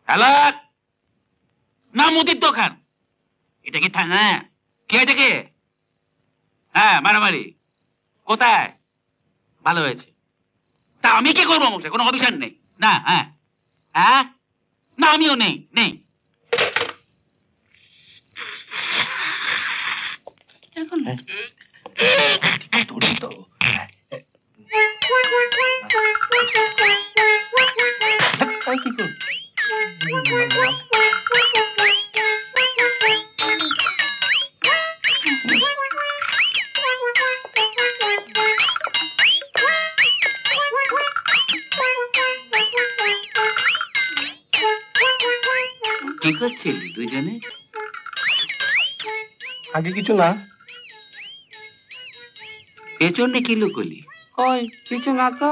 Hello, না মুদির দোকান। এটা কি থানা? কে এটাকে? হ্যাঁ, মারামারি কোথায়? ভালো হয়েছে। তা আমি কি করবো মশাই? কোনো অভিযান নেই না? হ্যাঁ হ্যাঁ, না আমিও নেই নেই। এখন কি করছিলি দুজনে? আগে কিছু না। পেছনে কি লুকলি? কই কিছু না তো।